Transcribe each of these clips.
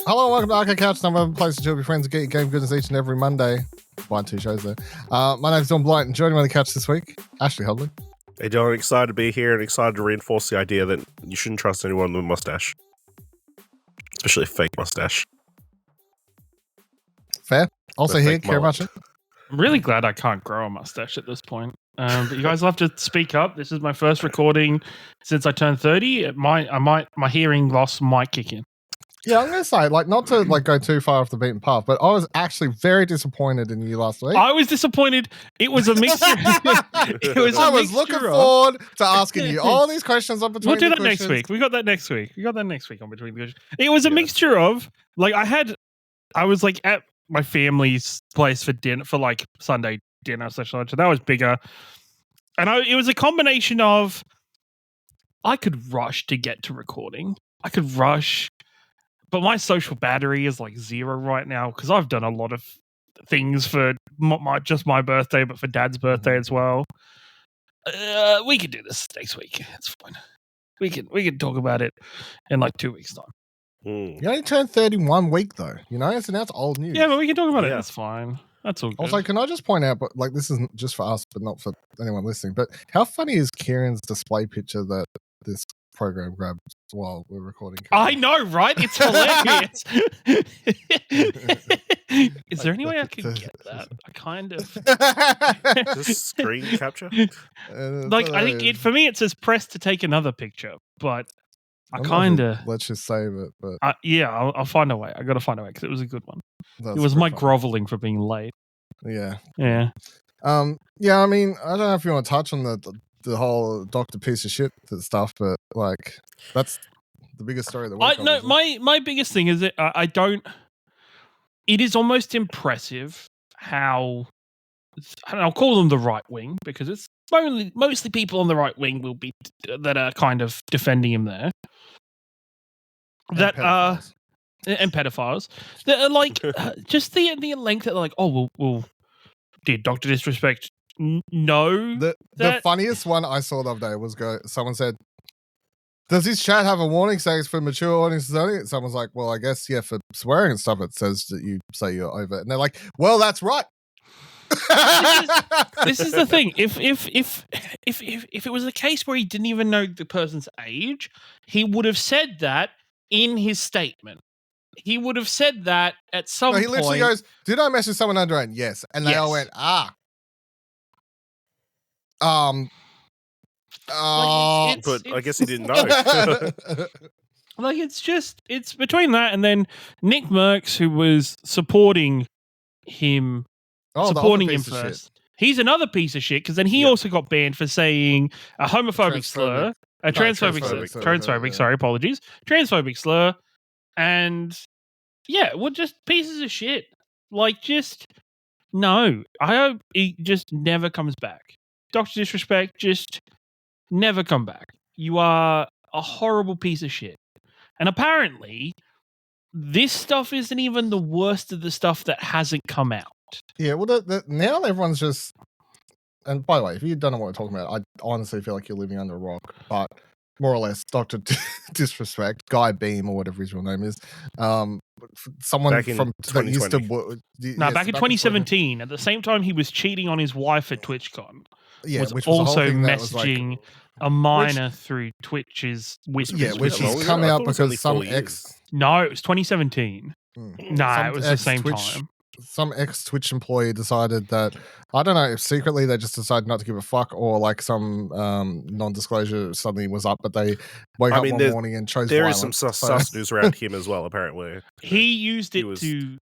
Hello, welcome to Arcade Couch, number one place to chill with your friends and get your game goodness each and every Monday. One, two shows there. My name's Don Blight, and joining me on the couch this week, Ashley Hobley. Hey, Don, I'm excited to be here and excited to reinforce the idea that you shouldn't trust anyone with a mustache. Especially a fake mustache. Fair. Also The here, fake Karen mullet. Marchant. I'm really glad I can't grow a mustache at this point. But you guys will have to speak up. This is my first recording since I turned 30. My hearing loss might kick in. Yeah, I'm going to say, not to go too far off the beaten path, but I was actually very disappointed in you last week. I was disappointed. It was a mixture. I was looking forward to asking you all these questions on between. We'll do the that next questions. week. We got that next week. On between the questions. It was a mixture of I was at my family's place for dinner for Sunday dinner / lunch, and that was bigger. And it was a combination of I could rush to get to recording. I could rush, but my social battery is 0 right now because I've done a lot of things for just my birthday, but for Dad's birthday as well. We could do this next week. It's fine. We can talk about it in 2 weeks' time. You only turned 31 week though, so that's old news. Yeah, but we can talk about it. Yeah. That's fine. That's all good. Also, can I just point out, but this isn't just for us, but not for anyone listening, but how funny is Kieran's display picture that this program grabbed while we're recording? I know, right? It's hilarious. Is there any way I could get that? I kind of Just screen capture? I think for me it says press to take another picture, but I kind of let's just save it. But I'll find a way. I got to find a way because it was a good one. that's It was my pretty groveling for being late. funny. Yeah. Yeah. I mean, I don't know if you want to touch on the whole Doctor piece of shit stuff, but that's the biggest story of the week. No, my biggest thing is that I don't. It is almost impressive how, and I'll call them the right wing because it's mostly people on the right wing that are kind of defending him there. And pedophiles that are just the length that they're well, did Dr. Disrespect know? The funniest one I saw the other day was someone said, does this chat have a warning saying it's for mature audiences only? Someone's like, well, I guess, yeah, for swearing and stuff, it says that you say you're over it. And they're like, well, that's right. This is the thing. If it was a case where he didn't even know the person's age, he would have said that in his statement. He would have said that at some point. He literally goes, did I message someone under it? Yes. And they all went, But I guess he didn't know. It's between that and then Nick Merckx, who was supporting him first. He's another piece of shit because then he also got banned for saying a homophobic slur, transphobic slur, and just pieces of shit. No. I hope he just never comes back. Dr. Disrespect, just never come back. You are a horrible piece of shit. And apparently, this stuff isn't even the worst of the stuff that hasn't come out. Yeah, well, now everyone's just... And by the way, if you don't know what we're talking about, I honestly feel like you're living under a rock. But more or less, Dr. Disrespect, Guy Beam, or whatever his real name is, someone back in from that used to... back in 2017, at the same time he was cheating on his wife at TwitchCon, which was also messaging a minor through Twitch's whispers. Yeah, which has come out because some ex... No, it was 2017. It was the same time. Some ex-Twitch employee decided that, I don't know if secretly they just decided not to give a fuck or some non-disclosure suddenly was up, but they woke up one morning and chose There violence. is some sus news around him as well, apparently. He was using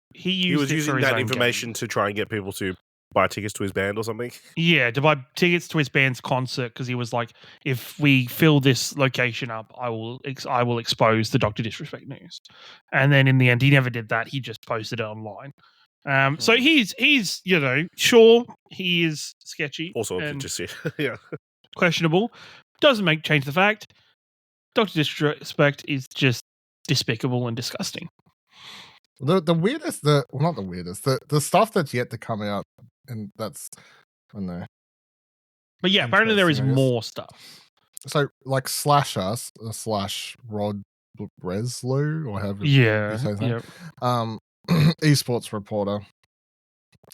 that information to try and get people to buy tickets to his band or something. Yeah, to buy tickets to his band's concert because he was like, if we fill this location up, I will expose the Dr. Disrespect news. And then in the end, he never did that. He just posted it online. So he's sure he is sketchy, Also, just questionable. Doesn't change the fact Dr. Disrespect is just despicable and disgusting. The weirdest, not the weirdest, the stuff that's yet to come out, and that's I don't know. But yeah, apparently there is more stuff. So like Slash Us / Rod Breslau, or however you Yeah, say his name. yeah. Esports reporter.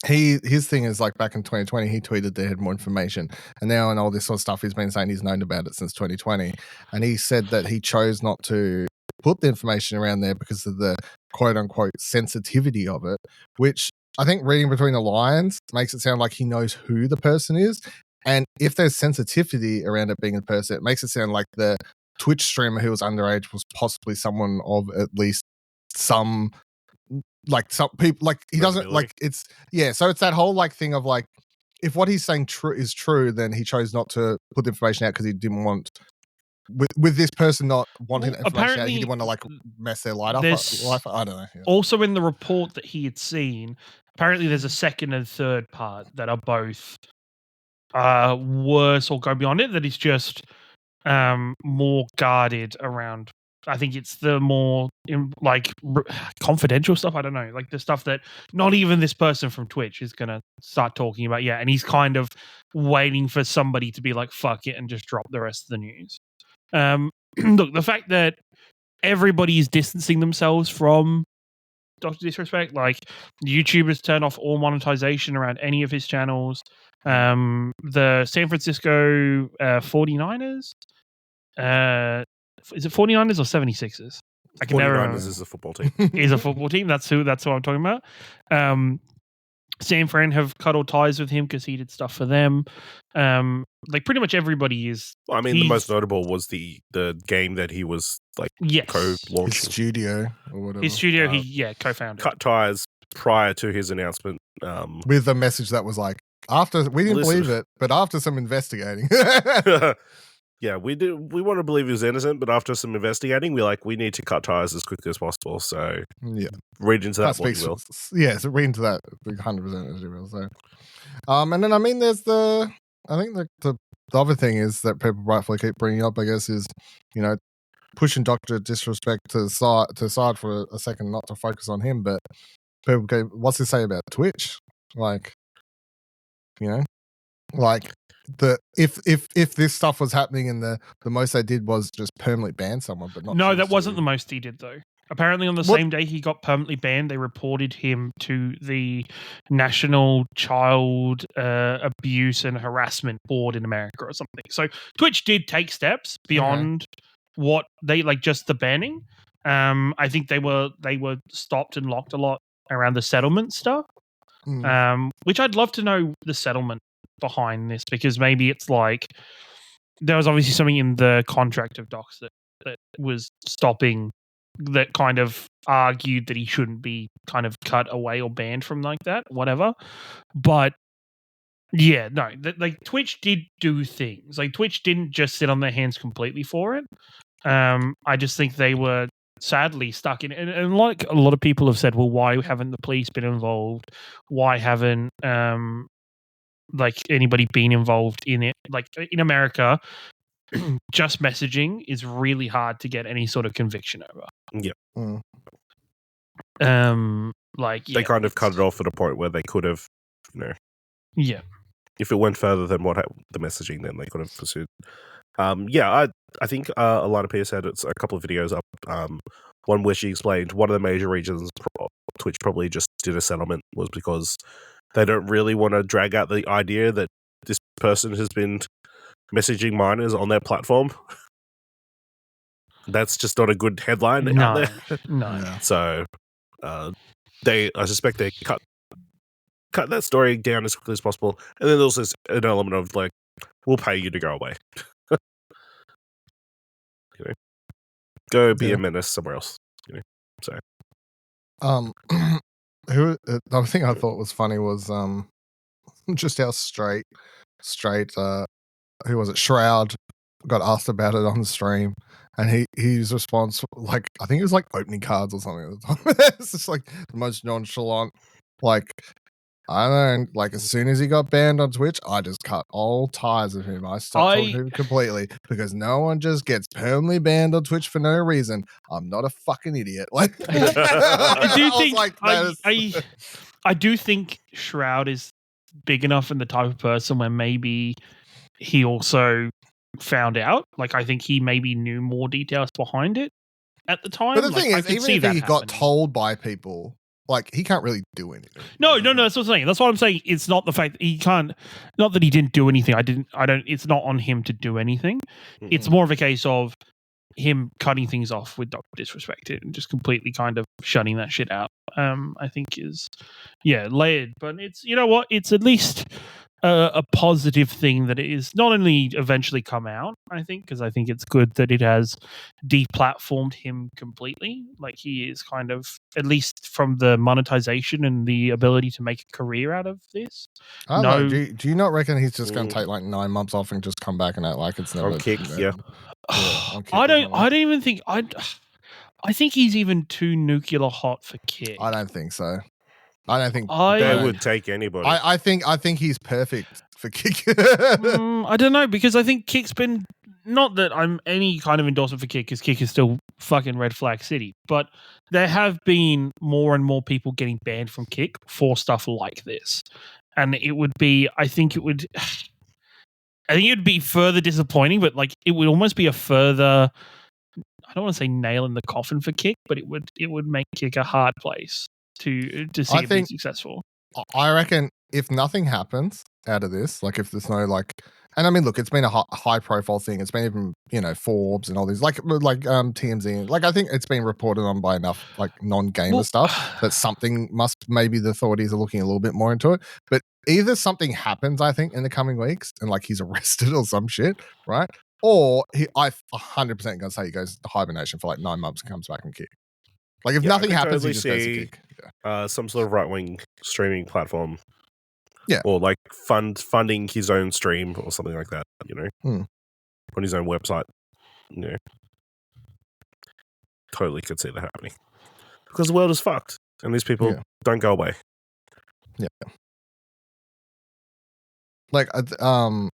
His thing is like back in 2020, he tweeted they had more information, and now and all this sort of stuff, he's been saying he's known about it since 2020, and he said that he chose not to put the information around there because of the quote unquote sensitivity of it, which I think reading between the lines makes it sound like he knows who the person is, and if there's sensitivity around it being a person, it makes it sound like the Twitch streamer who was underage was possibly someone of at least some. Like some people, like he doesn't like it's so it's that whole like thing of like if what he's saying is true, then he chose not to put the information out because he didn't want with this person not wanting the information out, he didn't want to like mess their life. I don't know. Yeah. Also, in the report that he had seen, apparently there's a second and third part that are both worse or go beyond it. That is just more guarded around. I think it's the more confidential stuff. I don't know, like the stuff that not even this person from Twitch is going to start talking about yet. And he's kind of waiting for somebody to be like, fuck it, and just drop the rest of the news. Look, the fact that everybody is distancing themselves from Dr. Disrespect, like YouTubers turn off all monetization around any of his channels. The San Francisco 49ers, is it 49ers or 76ers? I can never remember. 49ers is a football team. Is a football team. That's who I'm talking about. San Fran have cut all ties with him because he did stuff for them. Like pretty much everybody is. Well, I mean, the most notable was the game that he was like co-launching. His studio or whatever. His studio, he co-founded. Cut ties prior to his announcement. With a message that was like, after we didn't believe it, but after some investigating. Yeah, we want to believe he was innocent, but after some investigating, we need to cut ties as quickly as possible. So read into that what you will. Yeah, so read into that 100% as you will. So, and then I mean, there's the other thing is that people rightfully keep bringing up, I guess, is pushing Dr. Disrespect to the side for a second, not to focus on him, but people go, what's he say about Twitch? Like, like. If this stuff was happening and the most they did was just permanently ban someone, but not. No, that wasn't the most he did though. Apparently, on the same day he got permanently banned, they reported him to the National Child Abuse and Harassment Board in America or something. So Twitch did take steps beyond what they just the banning. I think they were stopped and locked a lot around the settlement stuff. Which I'd love to know the settlement behind this, because maybe it's like there was obviously something in the contract of Docs that was stopping, that kind of argued that he shouldn't be kind of cut away or banned from like that, whatever. But yeah, no, like Twitch did do things. Like Twitch didn't just sit on their hands completely for it. I just think they were sadly stuck in it. And like a lot of people have said, well, why haven't the police been involved? Why haven't like anybody been involved in it? Like in America, just messaging is really hard to get any sort of conviction over. Yeah. They kind of cut it off at a point where they could have, Yeah. If it went further than what the messaging, then they could have pursued. I think a lot of people said it's a couple of videos up. One where she explained one of the major reasons Twitch probably just did a settlement was because they don't really want to drag out the idea that this person has been messaging minors on their platform. That's just not a good headline out there. No. So I suspect they cut that story down as quickly as possible. And then there's also an element of like, we'll pay you to go away. Go be a menace somewhere else. So the other thing I thought was funny was just how straight who was it, Shroud, got asked about it on the stream, and his response, like, I think it was like opening cards or something at the time. It's just like the most nonchalant, like, I don't know, like as soon as he got banned on Twitch, I just cut all ties with him. I stopped talking to him completely, because no one just gets permanently banned on Twitch for no reason. I'm not a fucking idiot. Like, I do think Shroud is big enough and the type of person where maybe he also found out. Like, I think he maybe knew more details behind it. at the time. But the Like, thing I is, could even see if that he got happening. told by people, like he can't really do anything. No, that's what I'm saying. That's what I'm saying. It's not the fact that he can't. Not that he didn't do anything. I don't. It's not on him to do anything. It's more of a case of him cutting things off with Dr. Disrespect and just completely kind of shutting that shit out. I think is layered, but it's, you know what? It's at least a positive thing that it is not only eventually come out. I think, because I think it's good that it has deplatformed him completely. Like, he is kind of, at least from the monetization and the ability to make a career out of this. I don't No. know. Do you not reckon he's just going to take like 9 months off and just come back and act like it's never On Kick, been- yeah. on Kick I or don't. something? I don't even think. I think he's even too nuclear hot for Kick. I don't think so. I don't think They I- would take anybody. I think he's perfect for Kick. I don't know, because I think Kick's been, not that I'm any kind of endorsement for Kick, because Kick is still fucking red flag city, but there have been more and more people getting banned from Kick for stuff like this, and it would be, I think it would be further disappointing, but like it would almost be a further, I don't want to say nail in the coffin for Kick, but it would make Kick a hard place to see I it be think- successful. I reckon if nothing happens out of this, like if there's no like, and I mean, look, it's been a high profile thing. It's been even, you know, Forbes and all these, like TMZ. Like I think it's been reported on by enough like non-gamer stuff that something maybe the authorities are looking a little bit more into it. But either something happens, I think, in the coming weeks, and like he's arrested or some shit, right? Or I 100% gonna say he goes to hibernation for like 9 months and comes back and Kick. Like if Yeah, I nothing could happens, he totally just goes to see- Kick. Yeah. Some sort of right-wing streaming platform. Yeah. Or like funding his own stream or something like that, you know? On his own website. You know? Totally could see that happening. Because the world is fucked. And these people Yeah. don't go away. Like oh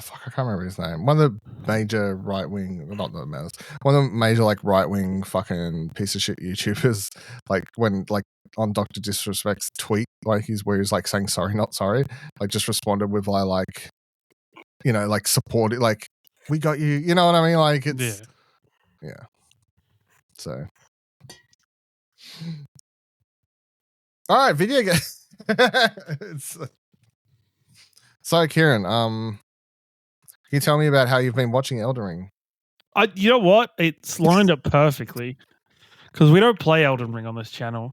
fuck, I can't remember his name. One of the major right wing, not that it matters. One of the major like right wing fucking piece of shit YouTubers, like when like on Dr. Disrespect's tweet, like where he's like saying sorry, not sorry, like just responded with like you know, like support it, like we got you, you know what I mean? Like it's yeah. So all right, video game. So Kieran, can you tell me about how you've been watching Elden Ring? You know what? It's lined up perfectly, because we don't play Elden Ring on this channel.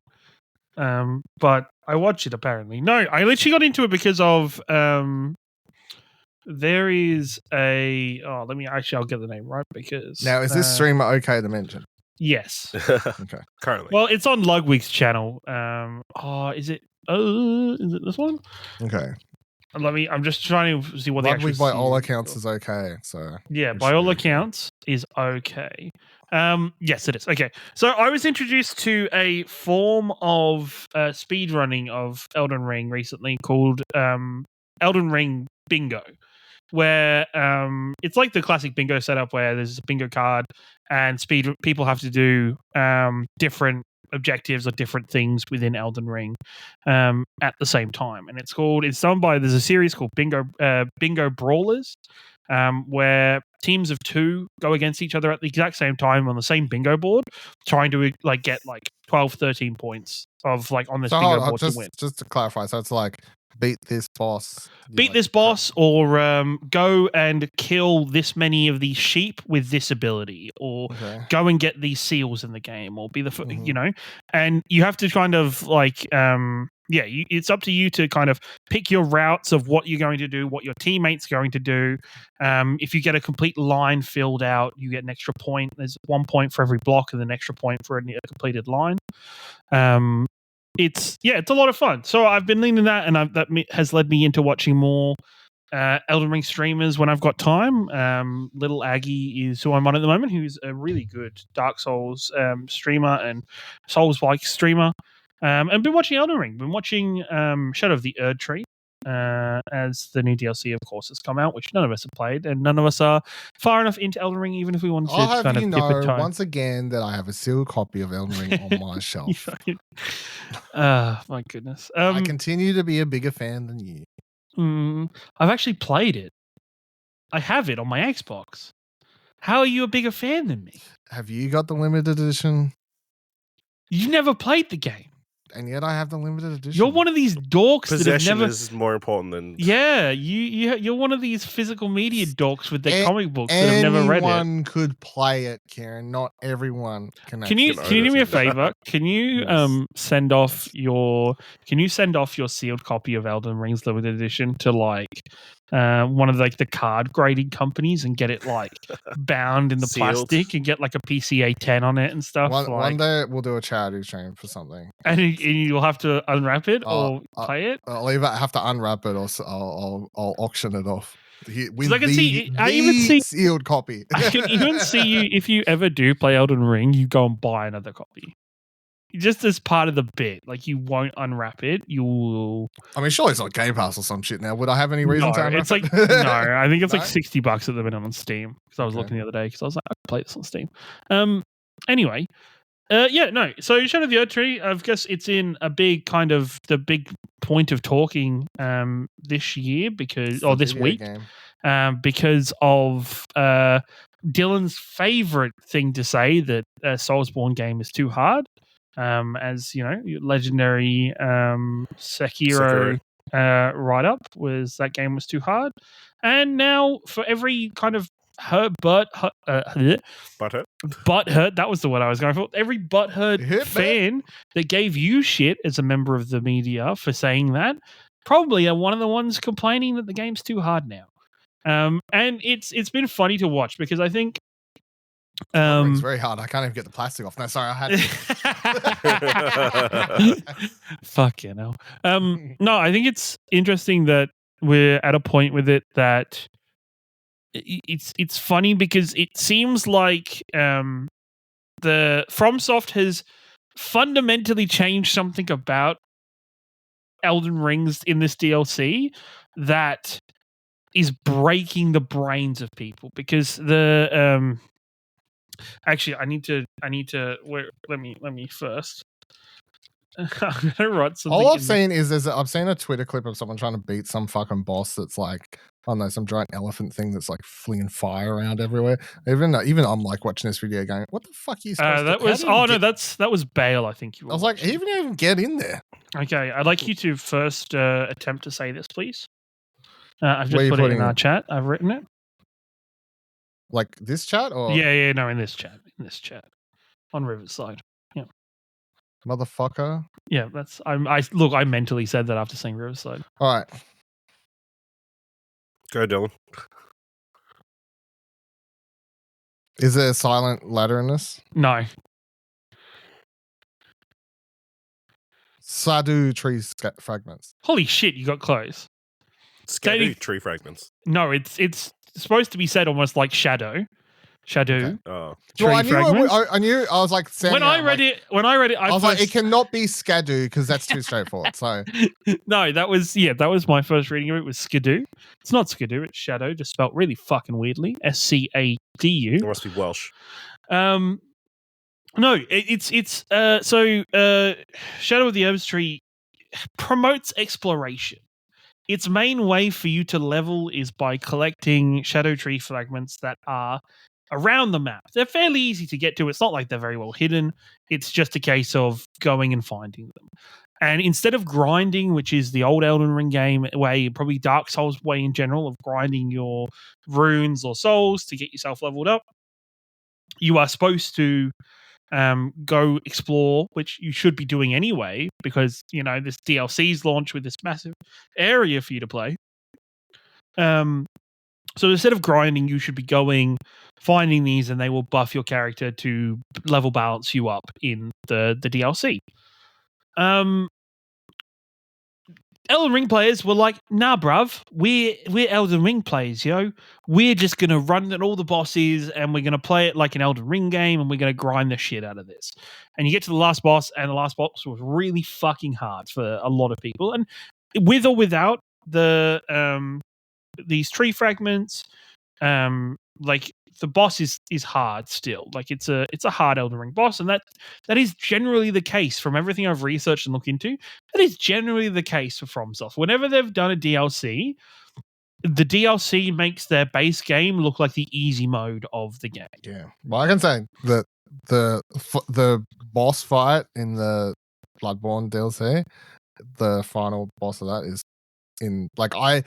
But I watch it apparently. No, I literally got into it because of there is a I'll get the name right, because Now, is this streamer okay to mention? yes. Okay. Currently. Well, it's on Ludwig's channel. Is it this one? Okay. I'm just trying to see what the actual Ludwig, by all series accounts, called. is okay. So Yeah, we by should all be okay. accounts, is okay. Yes, it is. Okay. So I was introduced to a form of speed running of Elden Ring recently called Elden Ring Bingo, where it's like the classic bingo setup where there's a bingo card and people have to do different objectives or different things within Elden Ring at the same time. And there's a series called Bingo Brawlers, where teams of 2 go against each other at the exact same time on the same bingo board, trying to like get like 12, 13 points of like on this So bingo hold on, board to win. just to clarify, so it's like beat this boss. Beat this boss, or go and kill this many of these sheep with this ability, or Okay. go and get these seals in the game, or be the Mhm. you know, and you have to kind of like it's up to you to kind of pick your routes of what you're going to do, what your teammates are going to do. If you get a complete line filled out, you get an extra point. There's 1 point for every block and an extra point for a completed line. It's a lot of fun. So I've been leaning that, and that has led me into watching more Elden Ring streamers when I've got time. Little Aggie is who I'm on at the moment, who's a really good Dark Souls streamer and Souls-like streamer. And been watching Elden Ring. Been watching Shadow of the Erd Tree, as the new DLC, of course, has come out, which none of us have played, and none of us are far enough into Elden Ring, even if we wanted to I'll have kind you of dip a know toe. once again that I have a sealed copy of Elden Ring on my You shelf. fucking- my goodness. I continue to be a bigger fan than you. I've actually played it. I have it on my Xbox. How are you a bigger fan than me? Have you got the limited edition? You never played the game. And yet I have the limited edition. You're one of these dorks that have Possession never. is more important than. Yeah, you're one of these physical media dorks with their comic books that have never read it. Anyone could play it, Kieran. Not everyone can. Can you do me a favor? Can you send off your sealed copy of Elden Ring's limited edition to like one of like the card grading companies and get it like bound in the Sealed. plastic and get like a PCA 10 on it and stuff? One day we'll do a charity stream for something, and you'll have to unwrap it or play it. I'll either have to unwrap it or I'll auction it off. With I can see sealed copy. I can even see you if you ever do play Elden Ring, you go and buy another copy. Just as part of the bit, like you won't unwrap it. You will. I mean, surely it's on Game Pass or some shit now. Would I have any reason to unwrap it's like it? no. I think it's No? like $60 at the minute on Steam because I was looking the other day because I was like, I could play this on Steam. Anyway, So Shadow of the Erdtree, I guess it's in a big kind of the big point of talking this year this week because of Dylan's favorite thing to say that a Soulsborne game is too hard. As you know, legendary Sekiro write-up was that game was too hard, and now for every kind of butthurt, that was the word I was going for. Every butthurt fan that gave you shit as a member of the media for saying that probably are one of the ones complaining that the game's too hard now. And it's been funny to watch because I think it's very hard. I can't even get the plastic off. No, sorry, I had fucking hell. No, I think it's interesting that we're at a point with it that it's funny because it seems like the FromSoft has fundamentally changed something about Elden Rings in this DLC that is breaking the brains of people because the actually I need to let me first I'm gonna write something. All I've seen is I've seen a Twitter clip of someone trying to beat some fucking boss that's like, I don't know, some giant elephant thing that's like flinging fire around everywhere. Even I'm like watching this video going, what the fuck are you supposed to that was Bale, I think you were. I was like, even get in there. Okay, I'd like you to first attempt to say this, please. I've just put it in our chat. I've written it. Like this chat or no, in this chat. On Riverside. Yeah. Motherfucker. Yeah, that's I mentally said that after saying Riverside. All right. Go, Dylan. Is there a silent ladder in this? No. Sadu tree fragments. Holy shit, you got close. Scattered tree fragments. No, it's supposed to be said almost like shadow. Okay. Oh. Tree fragments. I knew. I was like, when I read it, I was like, it cannot be Skadu because that's too straightforward. So no, that was my first reading of it. Was Skadu. It's not Skadu. It's Shadow, just spelt really fucking weirdly. SCADU. It must be Welsh. No, it's Shadow of the Erdtree promotes exploration. Its main way for you to level is by collecting shadow tree fragments that are around the map. They're fairly easy to get to. It's not like they're very well hidden. It's just a case of going and finding them. And instead of grinding, which is the old Elden Ring game way, probably Dark Souls way in general, of grinding your runes or souls to get yourself leveled up, you are supposed to go explore, which you should be doing anyway, because, you know, this DLC's launched with this massive area for you to play. So instead of grinding, you should be going, finding these, and they will buff your character to level balance you up in the DLC. Elden Ring players were like, nah, bruv, we're Elden Ring players, yo. We're just going to run at all the bosses and we're going to play it like an Elden Ring game and we're going to grind the shit out of this. And you get to the last boss, and the last boss was really fucking hard for a lot of people. And with or without the these tree fragments, like the boss is hard still. Like it's a hard Elden Ring boss, and that is generally the case from everything I've researched and looked into. That is generally the case for FromSoft. Whenever they've done a DLC, the DLC makes their base game look like the easy mode of the game. Yeah. Well, I can say that the boss fight in the Bloodborne DLC, the final boss of that is in like I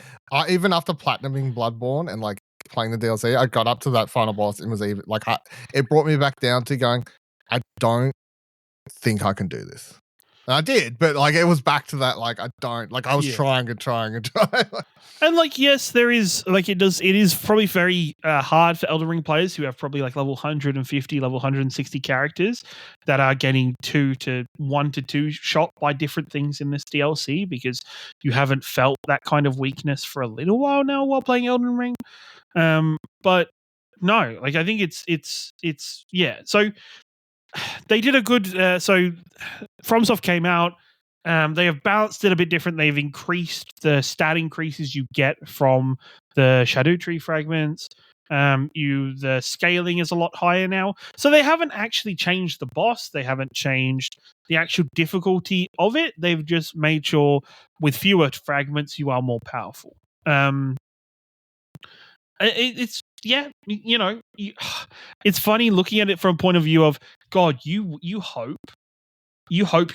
even after platinuming Bloodborne and like playing the DLC, I got up to that final boss and was even like it brought me back down to going, I don't think I can do this. And I did, but like it was back to that like I don't like I was trying and trying and trying. And like yes, there is like it is probably very hard for Elden Ring players who have probably like level 150, level 160 characters that are getting 1 to 2 shot by different things in this DLC because you haven't felt that kind of weakness for a little while now while playing Elden Ring. But no, like I think it's yeah. So they did a good. So FromSoft came out. They have balanced it a bit different. They've increased the stat increases you get from the Shadow Tree fragments. The scaling is a lot higher now. So they haven't actually changed the boss. They haven't changed the actual difficulty of it. They've just made sure with fewer fragments you are more powerful. It's yeah, you know, it's funny looking at it from a point of view of God. You hope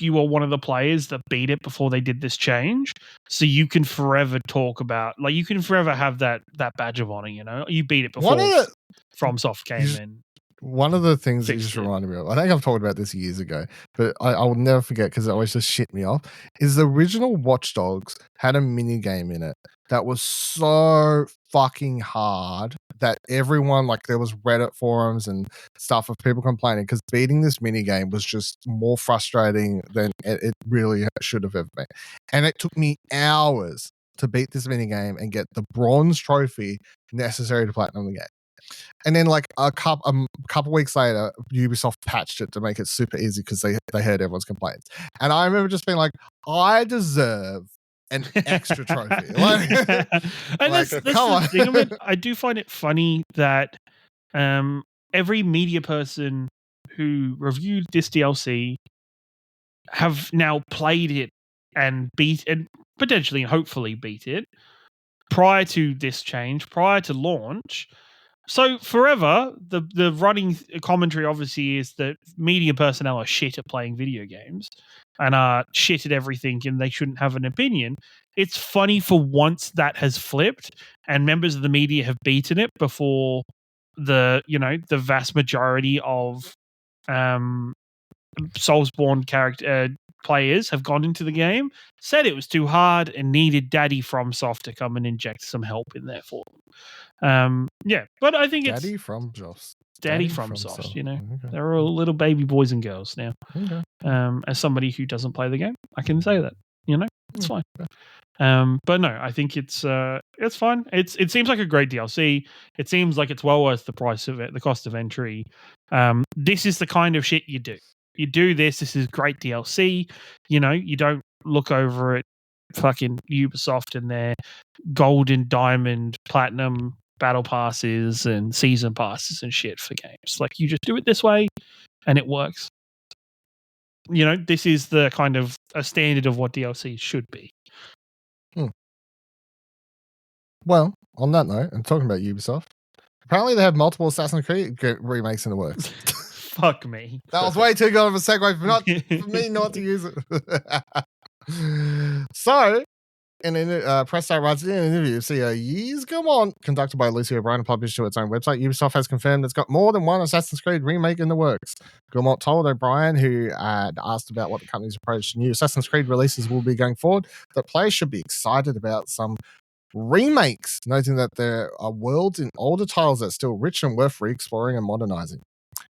you are one of the players that beat it before they did this change, so you can forever talk about like you can forever have that badge of honor. You know, you beat it before FromSoft came in. One of the things that you just reminded me of, I think I've talked about this years ago, but I will never forget because it always just shit me off, is the original Watch Dogs had a mini game in it that was so fucking hard that everyone, like there was Reddit forums and stuff of people complaining because beating this mini game was just more frustrating than it really should have ever been. And it took me hours to beat this mini game and get the bronze trophy necessary to platinum the game. And then, like a couple weeks later, Ubisoft patched it to make it super easy because they heard everyone's complaints. And I remember just being like, I deserve an extra trophy. Like, and that's the thing of it. I do find it funny that every media person who reviewed this DLC have now played it and beat and potentially and hopefully beat it prior to this change, prior to launch. So forever, the running commentary obviously is that media personnel are shit at playing video games and are shit at everything and they shouldn't have an opinion. It's funny for once that has flipped and members of the media have beaten it before the vast majority of Soulsborne character players have gone into the game, said it was too hard and needed Daddy FromSoft to come and inject some help in there for them. Yeah, but I think Daddy it's Daddy FromSoft. You know, okay. they're all little baby boys and girls now. Okay. As somebody who doesn't play the game, I can say that. You know, it's fine. Okay. But no, I think it's fine. It seems like a great DLC. It seems like it's well worth the price of it, the cost of entry. This is the kind of shit you do. You do this. This is great DLC. You know, you don't look over at fucking Ubisoft and their gold and diamond platinum battle passes and season passes and shit for games. Like you just do it this way and it works. You know, this is the kind of a standard of what DLC should be. Well, on that note, and talking about Ubisoft, apparently they have multiple Assassin's Creed remakes in the works. Fuck me. That was way too good of a segue for me not to use it. So, Press Start writes in an interview, CEO Years Go On, conducted by Lucy O'Brien and published to its own website. Ubisoft has confirmed it's got more than one Assassin's Creed remake in the works. Gilmore told O'Brien, who had asked about what the company's approach to new Assassin's Creed releases will be going forward, that players should be excited about some remakes, noting that there are worlds in older titles that are still rich and worth re-exploring and modernizing.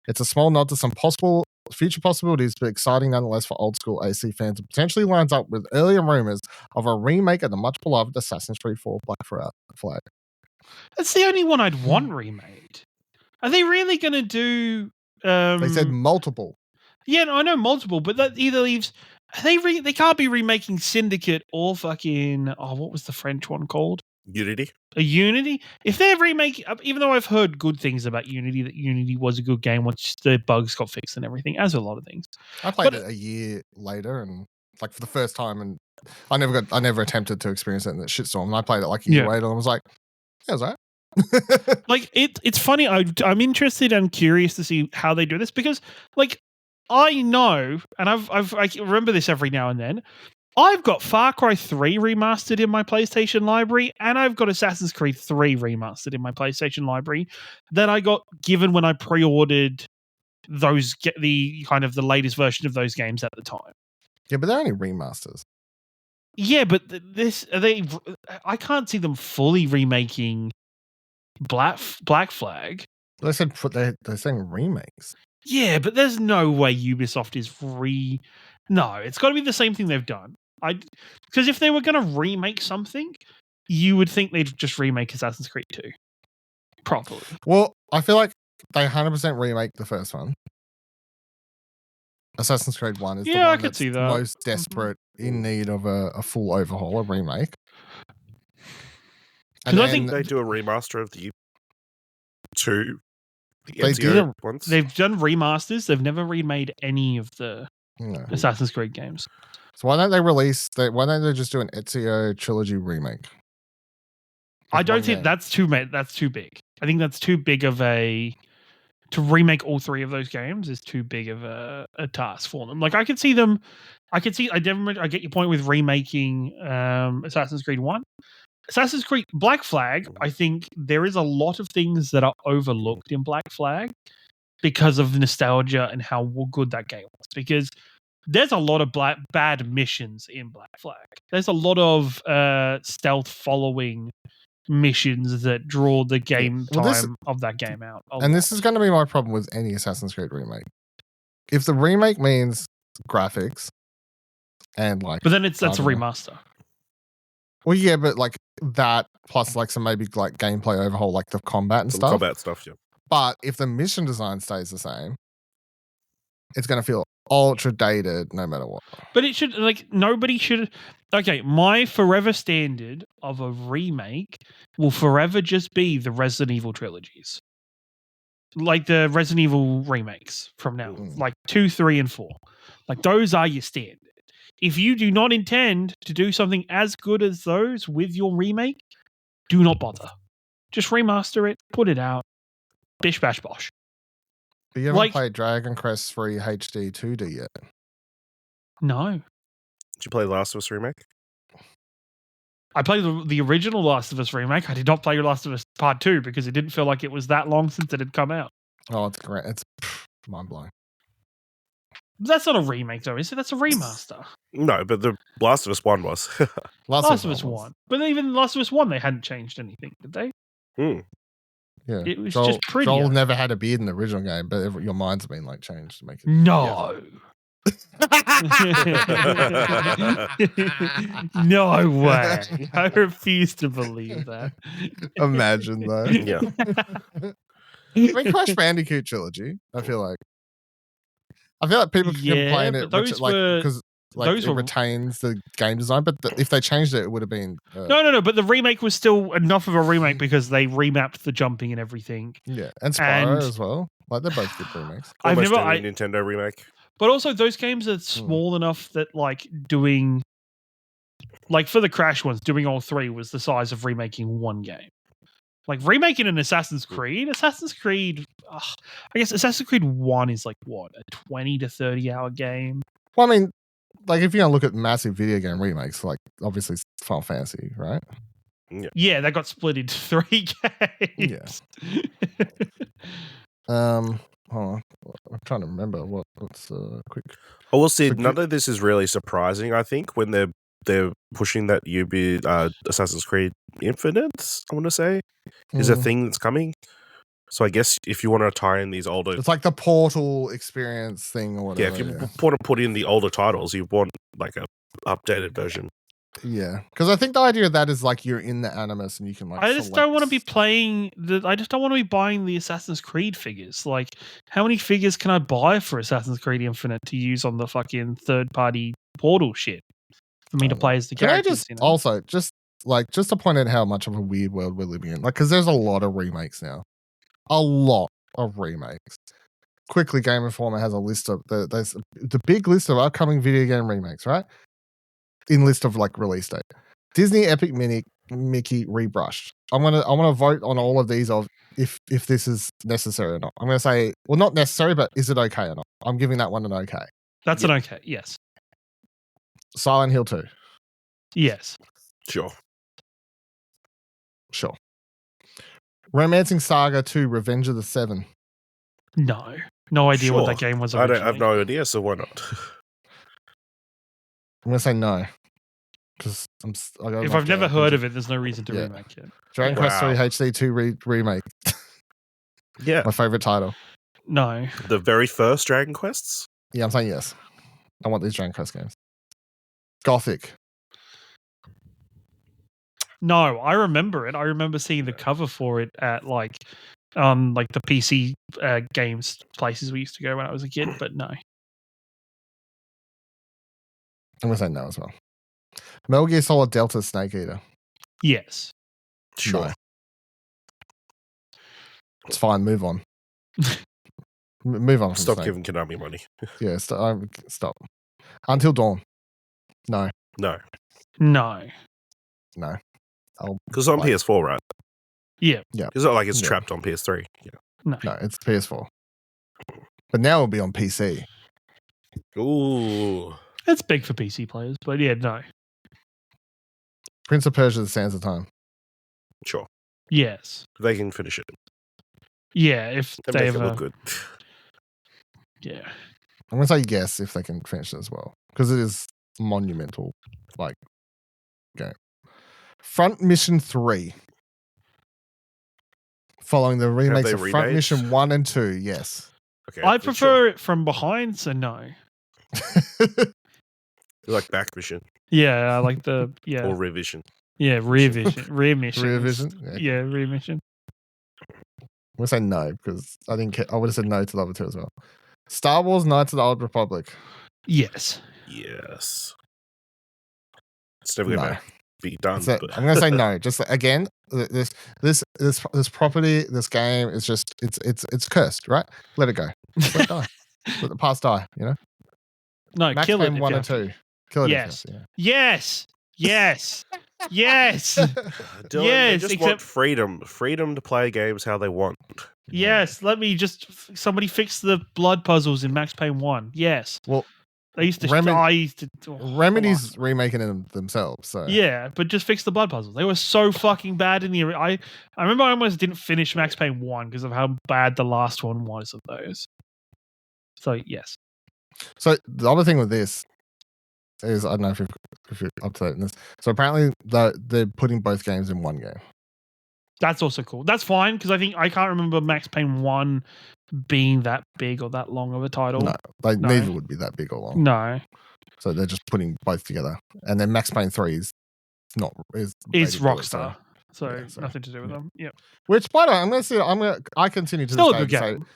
It's a small nod to some possible future possibilities, but exciting nonetheless for old school AC fans. It potentially lines up with earlier rumors of a remake of the much beloved Assassin's Creed 4 Black Flag. That's the only one I'd want remade. Are they really going to do? They said multiple. Yeah, no, I know multiple, but that either leaves. They can't be remaking Syndicate or fucking what was the French one called? Unity. A Unity. If they're remaking, even though I've heard good things about Unity, that Unity was a good game once the bugs got fixed and everything, as a lot of things. I played it a year later and like for the first time and I never attempted to experience it in the shitstorm. And I played it like a year later and I was like, yeah, it was alright. Like it's funny. I'm interested and curious to see how they do this because, like, I know, and I remember this every now and then. I've got Far Cry 3 remastered in my PlayStation library, and I've got Assassin's Creed 3 remastered in my PlayStation library that I got given when I pre-ordered the latest version of those games at the time. Yeah, but they're only remasters. Yeah, but I can't see them fully remaking Black Flag. They said they're saying remakes. Yeah, but there's no way Ubisoft is No, it's got to be the same thing they've done. Because if they were going to remake something, you would think they'd just remake Assassin's Creed 2 properly. Well, I feel like they 100% remake the first one. Assassin's Creed 1 is the one that's most desperate, in need of a full overhaul, a remake. Because I think they do a remaster of the 2. They do. They've done remasters. They've never remade any of the Assassin's Creed games. So why don't they just do an Ezio trilogy remake? I don't think that's too big. I think that's too big of to remake all 3 of those games is too big of a task for them. Like I get your point with remaking Assassin's Creed 1. Assassin's Creed Black Flag, I think there is a lot of things that are overlooked in Black Flag because of nostalgia and how good that game was. Because there's a lot of bad missions in Black Flag. There's a lot of stealth following missions that draw the game time of that game out. And this is going to be my problem with any Assassin's Creed remake. If the remake means graphics and like... But then that's a remaster. Well, yeah, but like that plus like some maybe like gameplay overhaul, like the combat and stuff. Combat stuff, yeah. But if the mission design stays the same, it's going to feel ultra dated no matter what. But it should, like, nobody should... Okay, my forever standard of a remake will forever just be the Resident Evil trilogies. Like the Resident Evil remakes from now. Like 2, 3, and 4. Like those are your standard. If you do not intend to do something as good as those with your remake, do not bother. Just remaster it, put it out. Bish bash bosh. But you haven't played Dragon Quest 3 HD 2D yet? No. Did you play Last of Us Remake? I played the original Last of Us Remake. I did not play Last of Us Part 2 because it didn't feel like it was that long since it had come out. Oh, it's great. It's mind-blowing. That's not a remake, though, is it? That's a remaster. No, but the Last of Us 1 was. Last of Us 1. But even Last of Us 1, they hadn't changed anything, did they? Yeah. It was just pretty. Joel never had a beard in the original game, but your mind's been like changed to make it. No. No way. I refuse to believe that. Imagine though. Yeah. I mean, Crash Bandicoot trilogy, I feel like people can complain it because it retains the game design, but if they changed it would have been no. But the remake was still enough of a remake because they remapped the jumping and everything. Yeah, and Spyro as well. Like they're both good remakes. Almost any Nintendo remake. But also those games are small enough that like doing, like for the Crash ones, doing all 3 was the size of remaking one game. Like remaking an Assassin's Creed, I guess Assassin's Creed 1 is like what, a 20 to 30 hour game. Well, I mean, like if you're gonna look at massive video game remakes, like obviously Final Fantasy, right? Yeah, they got split into 3 games. Yeah. Hold on. I'm trying to remember what's quick. I will say none of this is really surprising. I think when they're pushing that Assassin's Creed Infinite, I want to say, is a thing that's coming. So I guess if you want to tie in these older, it's like the Portal experience thing or whatever. Yeah, if you want to put in the older titles, you want like a updated version. Yeah, because I think the idea of that is like you're in the Animus and you can like. I just don't want to be playing I just don't want to be buying the Assassin's Creed figures. Like, how many figures can I buy for Assassin's Creed Infinite to use on the fucking third-party Portal shit for me to play as the characters? Also just to point out how much of a weird world we're living in, like because there's a lot of remakes now, a lot of remakes. Quickly, Game Informer has a list of there's the big list of upcoming video game remakes, right? in list of like release date. Disney Epic Mickey rebrushed. I want to vote on all of these of if this is necessary or not. I'm going to say, well, not necessary, but is it okay or not? I'm giving that one an okay. That's an okay. Yes. Silent Hill 2. Yes. Sure. Romancing Saga 2 Revenge of the Seven. No. No idea what that Sure. game was I originally. have no idea, so why not? I'm going to say no. Because If I've never heard of it, there's no reason to remake it. Dragon Quest 3 HD 2 remake. Yeah. My favorite title. No. The very first Dragon Quests? Yeah, I'm saying yes. I want these Dragon Quest games. Gothic. No, I remember it. I remember seeing the cover for it at like the PC games places we used to go when I was a kid, but no. I'm going to say no as well. Metal Gear Solid Delta Snake Eater. Yes. Sure. No. It's fine. Move on. Move on. From Stop Snake. giving Konami money. Yeah, stop. Until Dawn. No. No. No. Because on PS4, right? Yeah. It's not like it's Yeah. trapped on PS3. Yeah. No. No, it's PS4. But now it'll be on PC. Ooh. It's big for PC players, but yeah, no. Prince of Persia: The Sands of Time. Sure. Yes. They can finish it. Yeah, if And they make it ever. look good. Yeah. I'm going to say yes if they can finish it as well. Because it is monumental, like, game. Front Mission 3. Following the remakes they of Front remade? Mission 1 and 2, yes. Okay. I then prefer it from behind, so no. Sure. Like back mission Yeah, I like or rear rear mission. Rear Rear Vision. Yeah. Yeah, rear mission. I'm going to say no because I would have said no to the other two as well. Star Wars Knights of the Old Republic. Yes. Yes. It's never going No. to be done. So, But I'm going to say no. Just again, this property, this game is just it's cursed, right? Let it go. Let it die. Let the past die. You know. No, Max kill it. Payne if 1 you and have to. 2. Kill it. Yes. If you have to, Yes. Yes. Yes. Dylan, they Yes, just except- want freedom to play games how they want. Yes. Let me somebody fix the blood puzzles in Max Payne 1. Yes. Well, I used to. Remedy's remaking it themselves. So Yeah, but just fix the blood puzzles. They were so fucking bad in the. I remember I almost didn't finish Max Payne 1 because of how bad the last one was of those. So yes. So the other thing with this is I don't know if you're up to date in this. So apparently they're putting both games in one game. That's also cool. That's fine because I can't remember Max Payne 1 being that big or that long of a title. No, neither would be that big or long. No. So they're just putting both together. And then Max Payne 3 is not is It's ready to do it, Rockstar. So yeah, so- nothing to do with them. Yeah. Which by the way, I continue to Still this a day good to say game.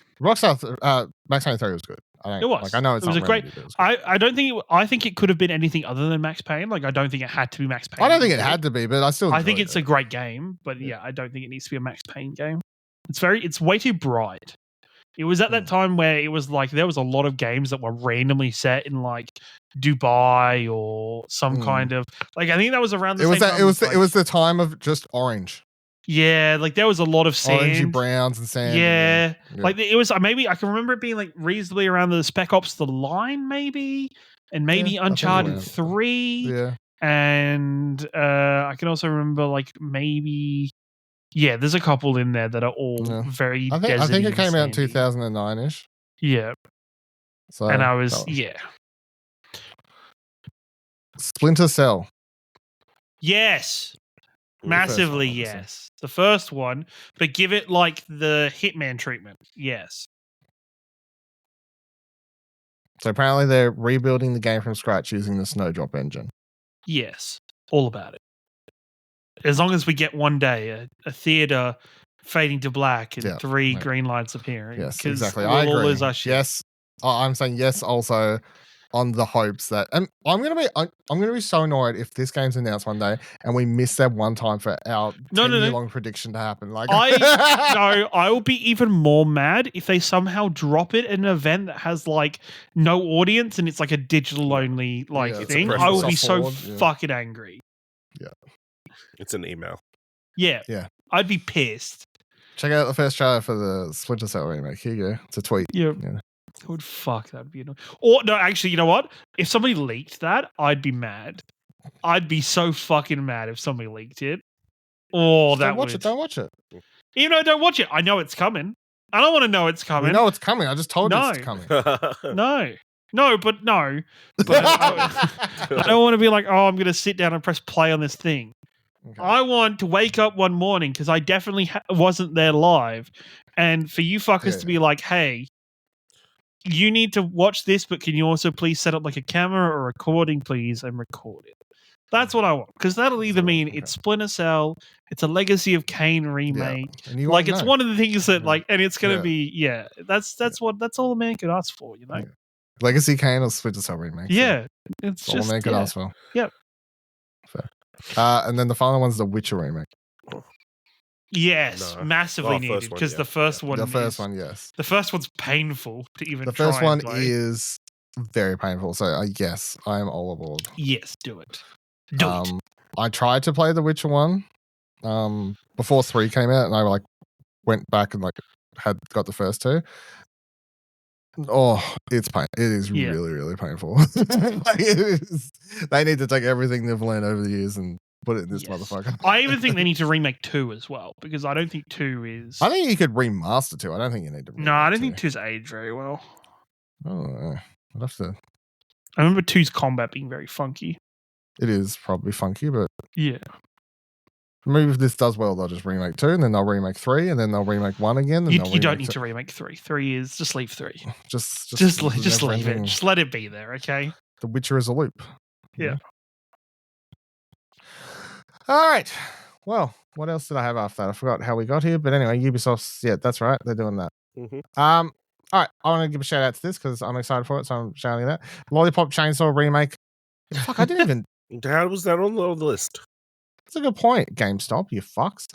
Max Payne 3 was good. It was. I know it's It was not a great- Remedy, but it was good. I don't think I think it could have been anything other than Max Payne. Like I don't think it had to be Max Payne. I don't think it had to be, but I still I think enjoyed it's it. a great game, but yeah, I don't think it needs to be a Max Payne game. It's way too bright. It was at that time where it was like there was a lot of games that were randomly set in like Dubai or some kind of like I think that was around the It was same that time it was as, the, it was the time of just orange. yeah, like there was a lot of Orangey sand. browns and sand. Yeah. Yeah. Like it was maybe I can remember it being like reasonably around the Spec Ops The Line maybe and maybe Yeah, I think Uncharted around- 3 Yeah. and I can also remember like maybe there's a couple in there that are all Yeah. very I think deserty it came and out in sandy. 2009ish. Yeah. So And I was that Splinter Cell. yes. The first Massively one, obviously. yes. The first one, but give it like the Hitman treatment. Yes. So apparently they're rebuilding the game from scratch using the Snowdrop engine. Yes. All about it. As long as we get one day a theater fading to black and Yeah, 3 right. green lights appearing. Yes, 'cause exactly. we'll I all agree. lose our shit. Yes. I'm saying yes also. on the hopes that, and I'm gonna be so annoyed if this game's announced one day and we miss that one time for our 10-year long prediction to happen. Like, I will be even more mad if they somehow drop it in an event that has like no audience and it's like a digital only thing. I will be so fucking angry. Yeah, it's an email. Yeah, I'd be pissed. Check out the first trailer for the Splinter Cell remake. Here you go. It's a tweet. Yeah. That'd be annoying. Or no, actually, you know what? If somebody leaked that, I'd be mad. I'd be so fucking mad if somebody leaked it. Oh, Don't watch it. Even though I don't watch it, I know it's coming. I don't want to know it's coming. You know it's coming. I just told you it's coming. No, but I don't want to be like, oh, I'm going to sit down and press play on this thing. Okay. I want to wake up one morning because I definitely wasn't there live. And for you fuckers to be like, hey, you need to watch this, but can you also please set up like a camera or recording, please, and record it? That's what I want. Because that'll either mean it's Splinter Cell, it's a Legacy of Kain remake. Yeah. Like, it's one of the things that, like, and it's going to be, that's all a man could ask for, you know? Yeah. Legacy Kain or Splinter Cell remake. Yeah. It's all a man could ask for. Yep. Fair. And then the final one's the Witcher remake. Yes, massively needed because the first one. The first one, yes. The first one's painful to even. The first one is very painful. So yes, I am all aboard. Yes, do it. Do it. I tried to play the Witcher one before 3 came out, and I went back and got the first 2. Oh, it's pain. It is really, really painful. They need to take everything they've learned over the years and put it in this motherfucker. I even think they need to remake 2 as well, because I don't think 2 is... I think you could remaster 2. I don't think you need to remake I don't think 2's aged very well. Oh, I'd have to... I remember 2's combat being very funky. It is probably funky, but... Yeah. Maybe if this does well, they'll just remake 2, and then they'll remake 3, and then they'll remake 1 again. And you don't need to remake 3. 3 is... Just leave 3. Just leave it. Just let it be there, okay? The Witcher is a loop. Yeah. All right. Well, what else did I have after that? I forgot how we got here, but anyway, Ubisoft's that's right, they're doing that. Mm-hmm. All right, I want to give a shout out to this because I'm excited for it, so I'm shouting that. Lollipop Chainsaw remake. Fuck, I didn't even. How was that on the list? That's a good point. GameStop, you fucks.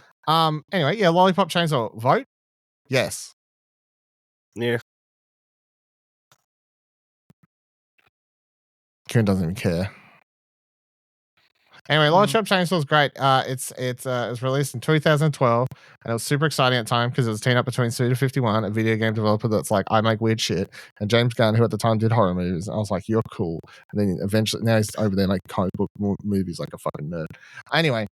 Anyway, Lollipop Chainsaw vote. Yes. Yeah. Kieran doesn't even care. Anyway, Lollipop Chainsaw is great. It was released in 2012, and it was super exciting at the time because it was teamed up between Suda51, a video game developer that's like, I make weird shit, and James Gunn, who at the time did horror movies. And I was like, you're cool. And then eventually, now he's over there making comic book movies like a fucking nerd. Anyway,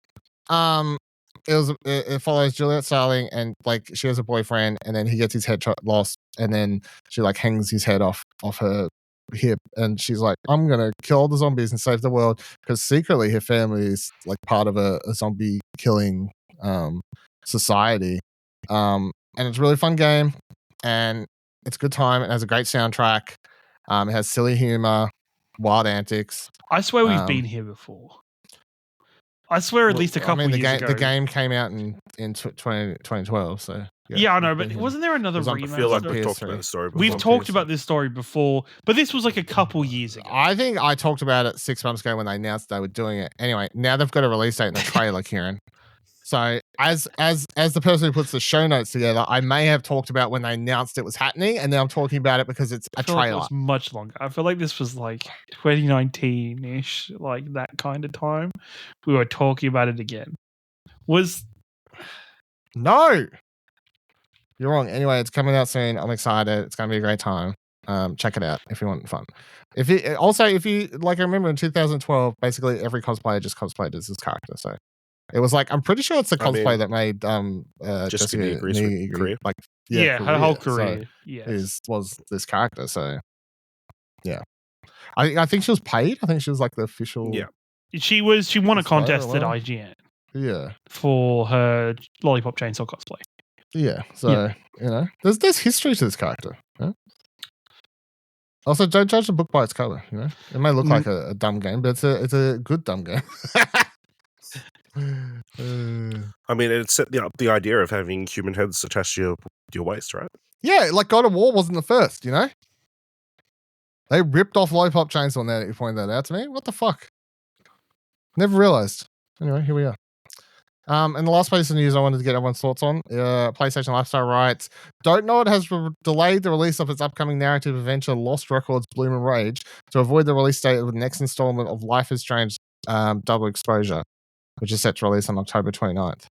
it follows Juliet Starling, and she has a boyfriend, and then he gets his head lost, and then she hangs his head off her hip, and she's like, I'm gonna kill all the zombies and save the world, because secretly her family is part of a zombie killing society, and it's a really fun game, and it's a good time. It has a great soundtrack. It has silly humor, wild antics. I swear we've been here before. I swear at least a couple years ago. The game came out in 2012, so... Yeah, I know, but wasn't there another remake? I feel like we've talked about this story before. We've talked about this story before, but this was a couple years ago. I think I talked about it 6 months ago when they announced they were doing it. Anyway, now they've got a release date in the trailer, Kieran. So as the person who puts the show notes together, I may have talked about when they announced it was happening, and now I'm talking about it because it's a trailer. It was much longer. I feel like this was 2019-ish, that kind of time. We were talking about it again. No! You're wrong. Anyway, it's coming out soon. I'm excited. It's going to be a great time. Check it out if you want fun. If you I remember in 2012, basically every cosplayer just cosplayed as this character. So it was I'm pretty sure it's the cosplay that made Jessica Nigri career. Her whole career. Was this character. So yeah, I think she was paid. I think she was the official. Yeah, she won a contest at IGN. Yeah, for her Lollipop Chainsaw cosplay. Yeah, so there's history to this character. Yeah? Also, don't judge the book by its cover. It may look like a dumb game, but it's a good dumb game. I mean, it set the idea of having human heads attached to your waist, right? Yeah, God of War wasn't the first. They ripped off Lollipop Chainsaw now that you pointed that out to me. What the fuck? Never realized. Anyway, here we are. And the last piece of news I wanted to get everyone's thoughts on, PlayStation Lifestyle writes, Dontnod has delayed the release of its upcoming narrative adventure Lost Records Bloom and Rage to avoid the release date of the next installment of Life is Strange Double Exposure, which is set to release on October 29th.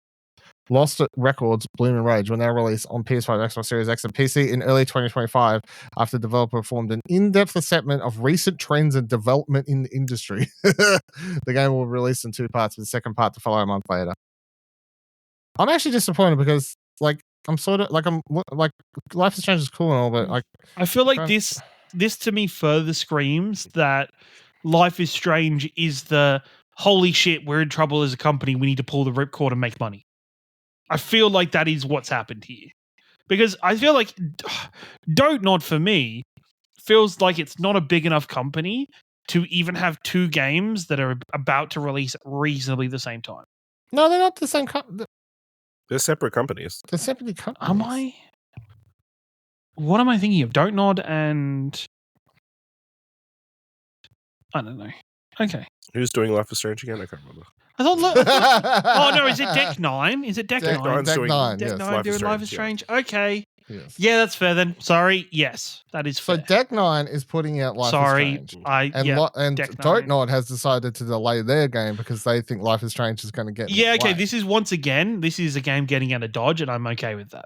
Lost Records Bloom and Rage will now release on PS5, Xbox Series X, and PC in early 2025 after the developer performed an in-depth assessment of recent trends and development in the industry. The game will be released in 2 parts, with the second part to follow a month later. I'm actually disappointed because, like, I'm like Life is Strange is cool and all, but like I feel like this to me further screams that Life is Strange is the holy shit, we're in trouble as a company, we need to pull the ripcord and make money. I feel like that is what's happened here. Because I feel like Dontnod for me feels like it's not a big enough company to even have 2 games that are about to release at reasonably the same time. No, they're not the same company. They're separate companies. They're separate companies. Am I? What am I thinking of? Dontnod and I don't know. Okay. Who's doing Life is Strange again? I can't remember. I thought. Oh no! Is it Deck 9? Is it Deck 9? Nine's doing Deck 9, Deck yes. 9 doing Life is Strange. Okay. Yes. Yeah, that's fair then. Sorry. Yes, that is So fair. Deck 9 is putting out Life Sorry, is Strange. And Deck 9. Dontnod has decided to delay their game because they think Life is Strange is going to get in Yeah, the okay. way. This is a game getting out of Dodge, and I'm okay with that.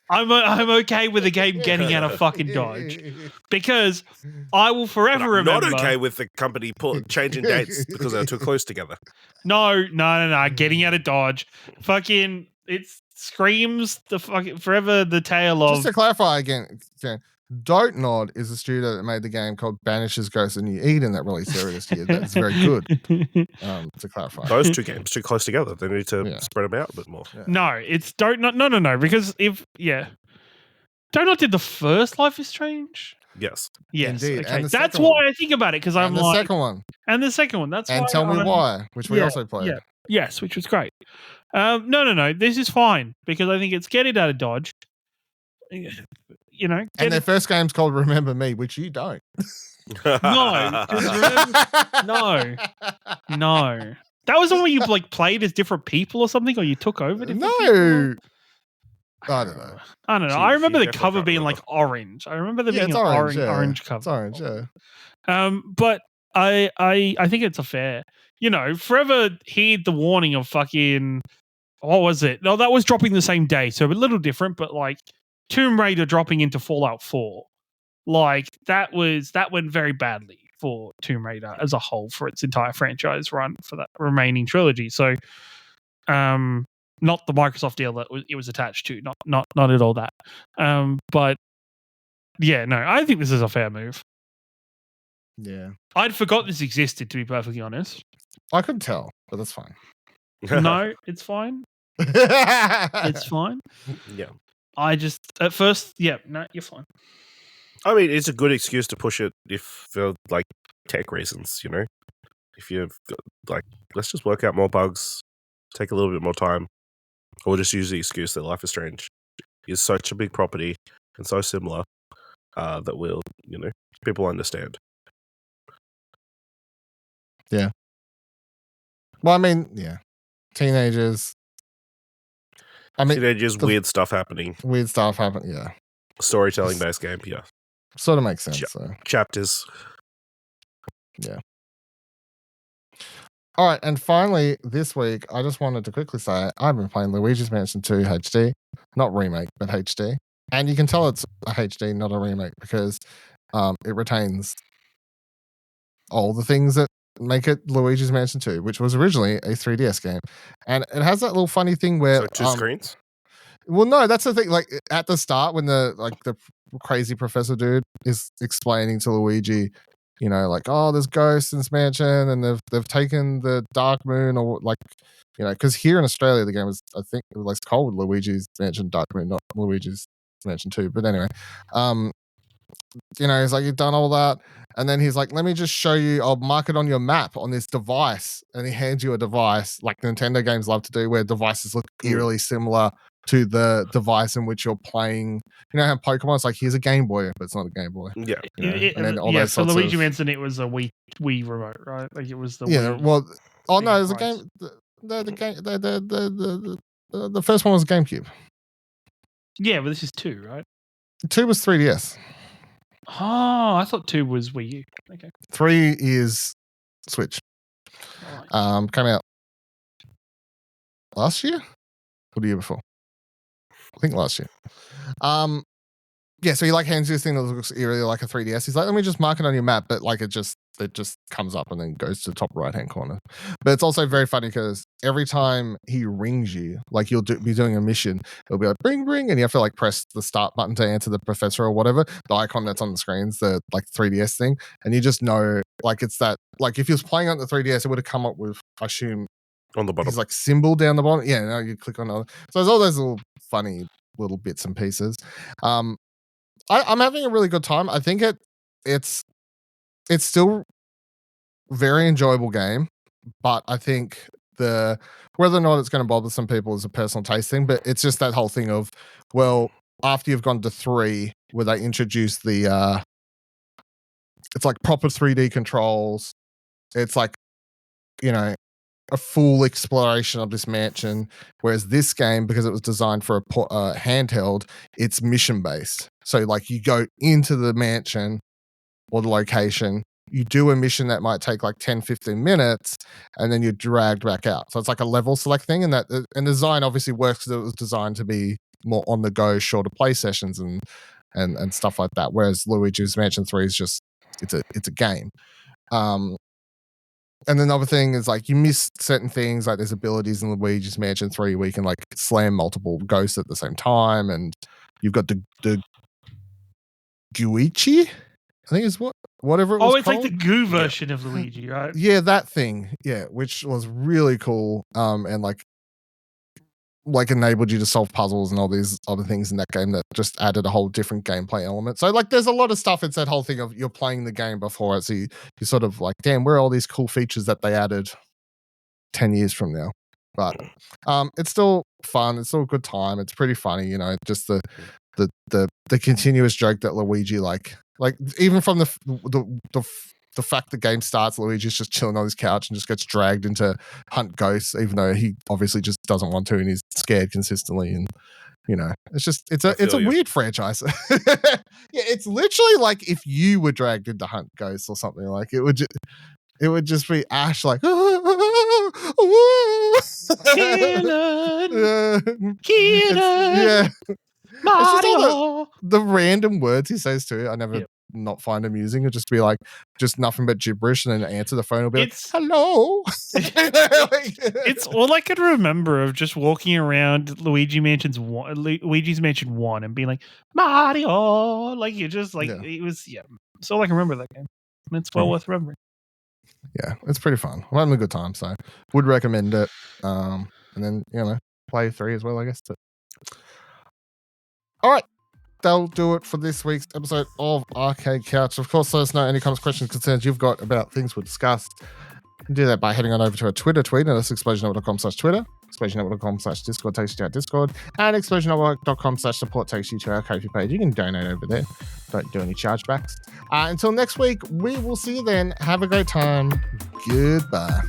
I'm okay with a game getting out of fucking Dodge because I will forever I'm remember. not okay with the company changing dates because they're too close together. No. Getting out of Dodge. Fucking, it screams the fucking forever the tale of. Just to clarify again, Dontnod is a studio that made the game called Banishes Ghosts of New Eden that released earlier this year. That's very good. To clarify, Those 2 games too close together. They need to spread them out a bit more. Yeah. No, it's Dontnod. No, because Dontnod did the first Life is Strange. Yes. Yes, Indeed. okay. And the That's second why one. I think about it because I'm And the like, second one, and the second one. That's and why Tell Me I'm- Why, which we also played. Yeah. Yes, which was great. No. This is fine because I think it's get it out of Dodge. You know, And their first game's called Remember Me, which you don't. No, 'cause no. That was the one where you like played as different people or something, or you took over. different people? No. I don't know. I don't know. Chief, I remember you the definitely cover can't being remember. like orange. I remember there Yeah, being it's an orange. Yeah. orange cover. It's orange, yeah. But I think it's a fair. You know, forever heed the warning of fucking. What was it? No, that was dropping the same day, so a little different. But like Tomb Raider dropping into Fallout 4, like that went very badly for Tomb Raider as a whole for its entire franchise run for that remaining trilogy. So, not the Microsoft deal that it was attached to, not at all that. But yeah, no, I think this is a fair move. Yeah. I'd forgot this existed, to be perfectly honest. I could tell, but that's fine. No, it's fine. It's it's fine. Yeah. I just at first, yeah, no, you're fine. I mean, it's a good excuse to push it if for like tech reasons, you know. If you've got, like, let's just work out more bugs, take a little bit more time, or just use the excuse that Life is Strange is such a big property and so similar that will, you know, people understand. Well, I mean, yeah. Teenagers. I mean, Teenagers, weird stuff happening, weird stuff happen. Yeah. storytelling based game, yeah. Sort of makes sense. Sure. So. Chapters. All right, and finally, this week, I just wanted to quickly say I've been playing Luigi's Mansion 2 HD, not remake, but HD, and you can tell it's a HD, not a remake, because it retains all the things that make it Luigi's Mansion 2, which was originally a 3DS game, and it has that little funny thing where So 2 screens? Well, no, that's the thing. Like at the start, when the crazy professor dude is explaining to Luigi, you know, like, oh, there's ghosts in this mansion, and they've taken the Dark Moon, or like, you know, because here in Australia the game was, I think, it was called Luigi's Mansion Dark Moon, not Luigi's Mansion 2. But anyway, you know, he's like, you've done all that, and then he's like, let me just show you. I'll mark it on your map on this device, and he hands you a device like Nintendo games love to do, where devices look eerily similar to the device in which you're playing. You know how Pokemon's like, here's a Game Boy, but it's not a Game Boy. Yeah. You know? And then all yeah, those for sorts Luigi of, Mansion, it was a Wii remote, right? Like it was the yeah. Wii. Well, oh no, there's a device. game. The game. The first one was GameCube. Yeah, but this is 2, right? 2 was 3DS. Oh, I thought 2 was Wii U. Okay. 3 is Switch. Alright. Came out last year or the year before. I think last year. Yeah, so he like hands you this thing that looks eerily like a 3DS. He's like, let me just mark it on your map, but like it just comes up and then goes to the top right hand corner. But it's also very funny because every time he rings you, like you'll be doing a mission, it'll be like ring ring, and you have to like press the start button to answer the professor or whatever. The icon that's on the screen's the like 3DS thing, and you just know like it's that, like if he was playing on the 3DS, it would have come up with, I assume, On the bottom. his like symbol down the bottom. Yeah, now you click on it. So there's all those little funny little bits and pieces. I'm having a really good time. I think it's still very enjoyable game, but I think whether or not it's going to bother some people is a personal taste thing. But it's just that whole thing of, well, after you've gone to 3, where they introduce the it's like proper 3D controls. It's like, you know, a full exploration of this mansion, whereas this game, because it was designed for a handheld, it's mission based. So like you go into the mansion or the location, you do a mission that might take like 10-15 minutes, and then you're dragged back out. So it's like a level select thing, and that and the design obviously works because it was designed to be more on the go, shorter play sessions and stuff like that. Whereas Luigi's Mansion 3 is just it's a game. And then the other thing is like you miss certain things, like there's abilities in Luigi's Mansion 3 where you can like slam multiple ghosts at the same time, and you've got the Guichi, I think is whatever it was. It's called. like the goo version of Luigi, right? Yeah, that thing. Yeah, which was really cool. And like enabled you to solve puzzles and all these other things in that game that just added a whole different gameplay element. So like there's a lot of stuff. It's that whole thing of you're playing the game before it. So you sort of like, damn, where are all these cool features that they added 10 years from now? But it's still fun. It's still a good time. It's pretty funny, you know, just the continuous joke that Luigi like even from the fact the game starts, Luigi's just chilling on his couch and just gets dragged into hunt ghosts, even though he obviously just doesn't want to and he's scared consistently. And you know, it's a weird franchise. Yeah, it's literally like if you were dragged into hunt ghosts or something, like it would just be Ash like yeah. Mario. The random words he says too, I never not find amusing. It'll just be like just nothing but gibberish, and then answer the phone will be like, hello. It's all I can remember of just walking around Luigi's Mansion 1 and being like, Mario. Like you just like it was it's all I can remember that game. And it's well worth remembering. Yeah, it's pretty fun. I'm having a good time, so would recommend it. And then, you know, play 3 as well, I guess. All right. That'll do it for this week's episode of Arcade Couch. Of course, let us know any comments, questions, concerns you've got about things we discussed. You can do that by heading on over to our Twitter tweet, and that's explosionnetwork.com/Twitter. Explosionnetwork.com/Discord takes you to our Discord, and explosionnetwork.com/support takes you to our Ko-fi page. You can donate over there. Don't do any chargebacks. Until next week, we will see you then. Have a great time. Goodbye.